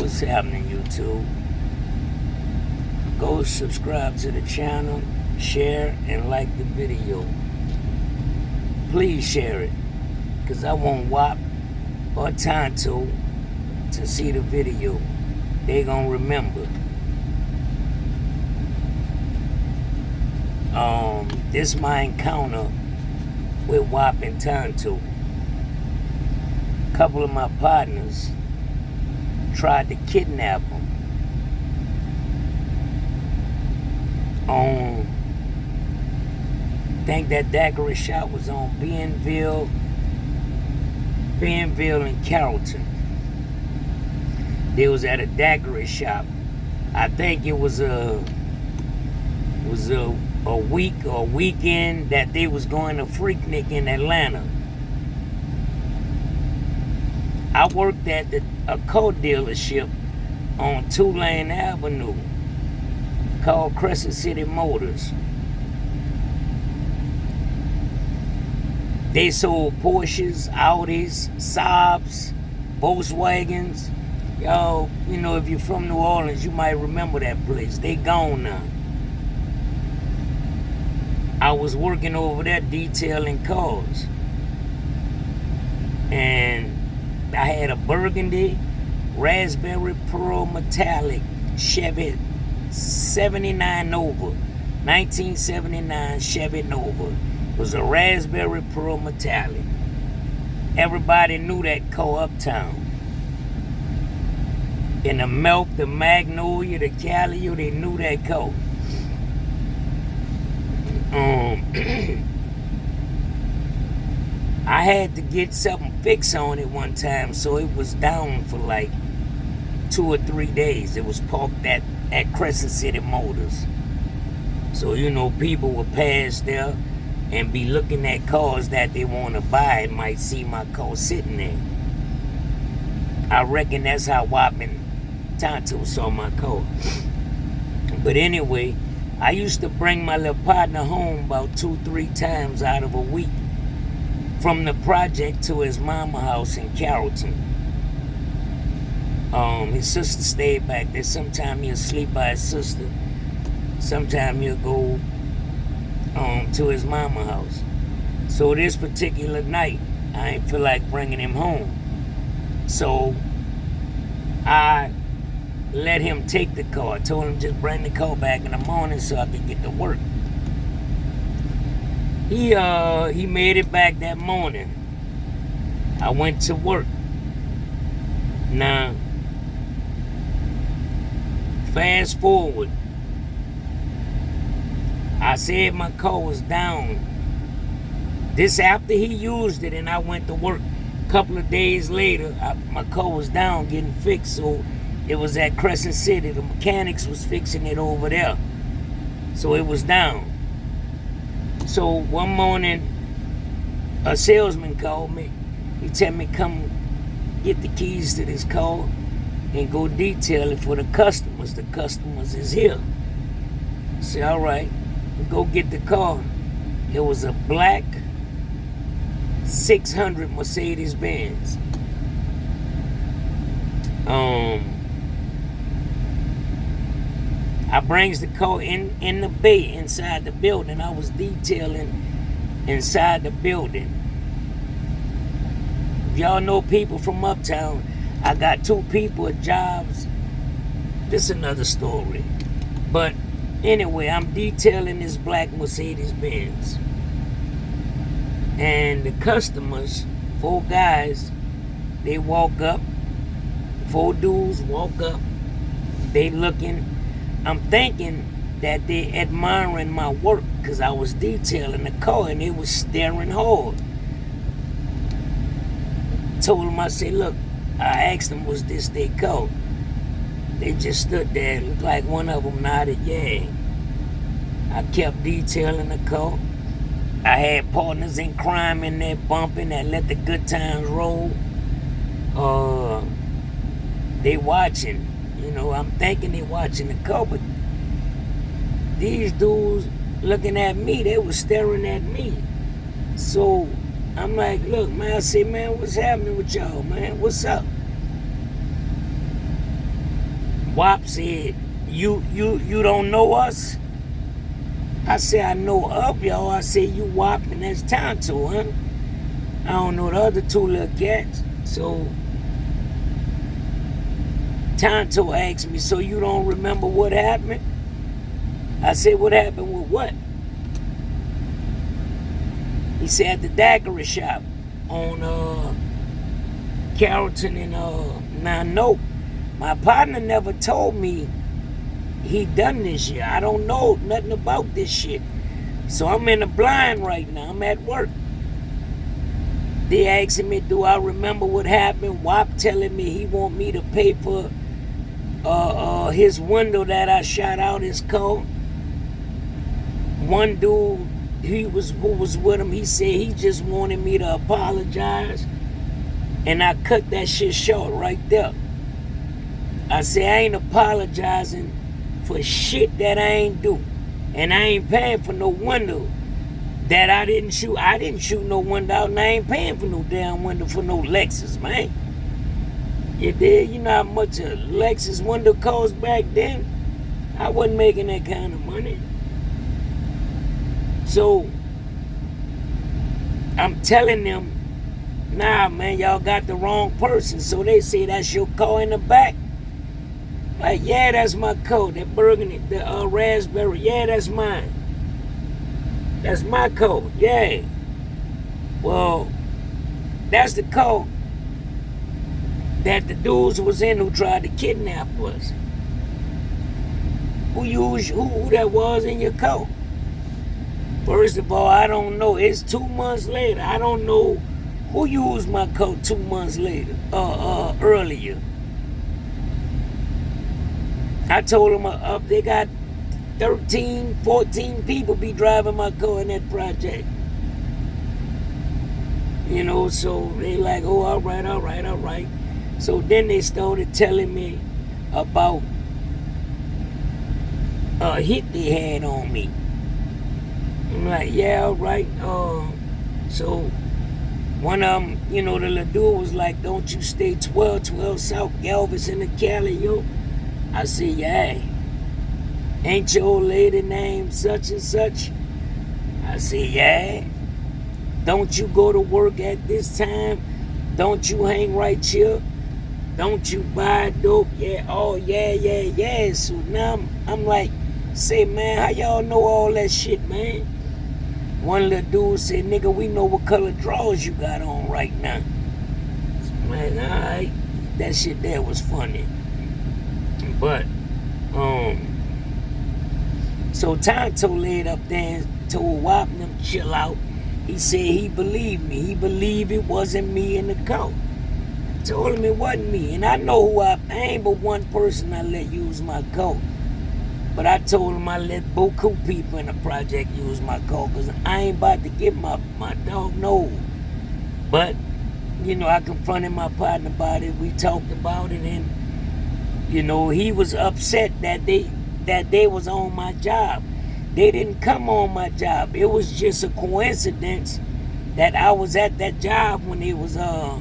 What's happening, YouTube? Go subscribe to the channel, share, and like the video. Please share it, because I want Whop&Tonto to see the video. They gonna remember. This is my encounter with Whop&Tonto. A couple of my partners tried to kidnap him. I think that daiquiri shop was on Bienville and Carrollton. They was at a daiquiri shop. I think it was a week or weekend that they was going to Freaknik in Atlanta. I worked at a car dealership on Tulane Avenue called Crescent City Motors. They sold Porsches, Audis, Saabs, Volkswagens. Y'all, if you're from New Orleans, you might remember that place. They gone now. I was working over there detailing cars. And I had a burgundy, raspberry pearl metallic Chevy 79 Nova. 1979 Chevy Nova. It was a raspberry pearl metallic. Everybody knew that car uptown. In the Milk, the Magnolia, the Callio, they knew that car. I had to get something fixed on it one time, so it was down for like 2 or 3 days. It was parked at Crescent City Motors. So, people would pass there and be looking at cars that they want to buy and might see my car sitting there. I reckon that's how Whop&Tonto saw my car. But anyway, I used to bring my little partner home about 2-3 times out of a week from the project to his mama house in Carrollton. His sister stayed back there. Sometime he'll sleep by his sister. Sometime he'll go to his mama house. So this particular night, I ain't feel like bringing him home. So I let him take the car. I told him just bring the car back in the morning so I could get to work. He made it back that morning. I went to work. Now, fast forward. I said my car was down. This after he used it and I went to work. A couple of days later, my car was down getting fixed, so it was at Crescent City. The mechanics was fixing it over there. So it was down. So one morning, a salesman called me. He told me come get the keys to this car and go detail it for the customers. The customers is here. I said, all right, go get the car. It was a black 600 Mercedes Benz. I brings the car in the bay inside the building. I was detailing inside the building. Y'all know people from uptown. I got 2 people at jobs. This is another story. But anyway, I'm detailing this black Mercedes Benz. And the customers, 4 guys, they walk up. 4 dudes walk up. They looking. I'm thinking that they admiring my work because I was detailing the car and they was staring hard. Told them, I said, look, I asked them, was this their car? They just stood there. Looked like one of them nodded, yeah. I kept detailing the car. I had partners in crime in there bumping that let the good times roll. They watching. I'm thinking they watching the car, but these dudes looking at me, they was staring at me. So I'm like, look, man, I say, man, what's happening with y'all, man? What's up? Whop said, you don't know us? I said, I know of y'all. I said, you Whop and that's Tonto, huh? I don't know the other two little cats. So Tonto asked me, so you don't remember what happened? I said, what happened with what? He said, at the daiquiri shop on Carrollton and Nano. My partner never told me he done this shit. I don't know nothing about this shit. So I'm in the blind right now. I'm at work. They asking me, do I remember what happened? Whop telling me he want me to pay for his window that I shot out his car. One dude who was with him, he said he just wanted me to apologize. And I cut that shit short right there. I said, I ain't apologizing for shit that I ain't do. And I ain't paying for no window that I didn't shoot. I didn't shoot no window out, and I ain't paying for no damn window for no Lexus, man. You did? You know how much a Lexus window cost back then? I wasn't making that kind of money. So, I'm telling them, nah, man, y'all got the wrong person. So they say, that's your car in the back? Like, yeah, that's my coat. That burgundy, the raspberry, yeah, that's mine. That's my coat, yeah. Well, that's the coat that the dudes was in who tried to kidnap us. Who that was in your coat? First of all, I don't know. It's 2 months later. I don't know who used my coat 2 months later, earlier. I told them they got 13, 14 people be driving my car in that project. You know, so they like, oh, all right. So then they started telling me about a hit they had on me. I'm like, yeah, all right. So one of them, you know, the little dude was like, don't you stay 1212 South Galveston in Cali, yo? I said, yeah. Ain't your old lady named such and such? I said, yeah. Don't you go to work at this time? Don't you hang right here? Don't you buy dope? Yeah, oh, yeah. So now I'm like, say, man, how y'all know all that shit, man? One little dude said, nigga, we know what color drawers you got on right now. Man, all right. That shit there was funny. But, so Tonto laid up there and told Whop and them chill out. He said he believed me. He believed it wasn't me in the coat. I told him it wasn't me. And I know who I ain't but one person I let use my coat. But I told him I let beaucoup people in the project use my coat because I ain't about to get my dog no. But, you know, I confronted my partner about it. We talked about it, and, you know, he was upset that they was on my job. They didn't come on my job. It was just a coincidence that I was at that job when it was I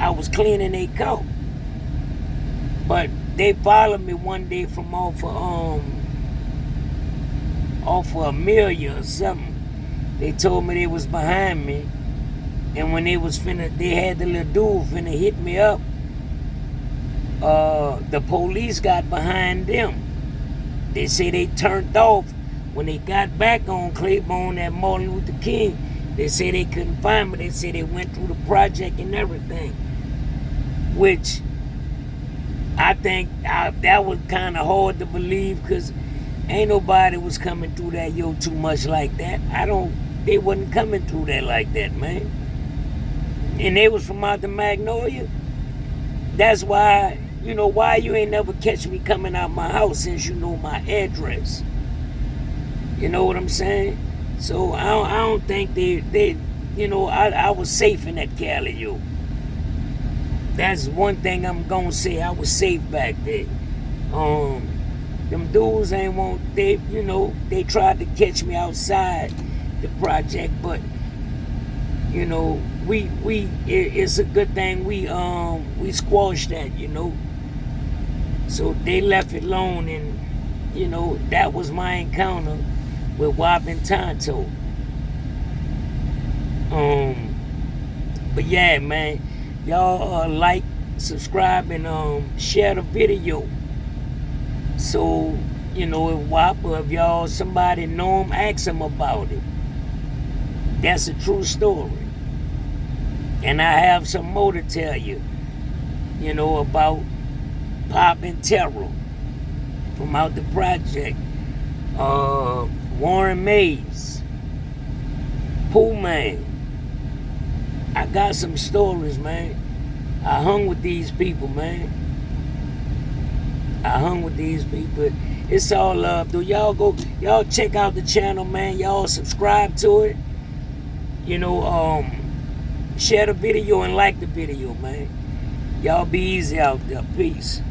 was cleaning a coat. But they followed me one day from off of Amelia or something. They told me they was behind me, and when they had the little dude finna hit me up. The police got behind them. They say they turned off when they got back on Claiborne at Martin Luther King. They say they couldn't find me. They say they went through the project and everything, which I think that was kind of hard to believe because ain't nobody was coming through that too much like that. They wasn't coming through that like that, man. And they was from out the Magnolia. That's why, you know, why you ain't never catch me coming out my house since you know my address. You know what I'm saying? So I don't think they you know, I was safe in that Cali, yo. That's one thing I'm gonna say. I was safe back there. Them dudes they tried to catch me outside the project, but you know, it's a good thing we squashed that, you know. So they left it alone, and that was my encounter with Whop&Tonto. But yeah, man, y'all like, subscribe, and share the video. So if Whop, or if y'all somebody know him, ask him about it. That's a true story. And I have some more to tell you, about Pop and Terror from out the project. Warren Mays, Pooh Man. I got some stories, man. I hung with these people, man. I hung with these people. It's all love. Do y'all check out the channel, man. Y'all subscribe to it. Share the video and like the video, man. Y'all be easy out there. Peace.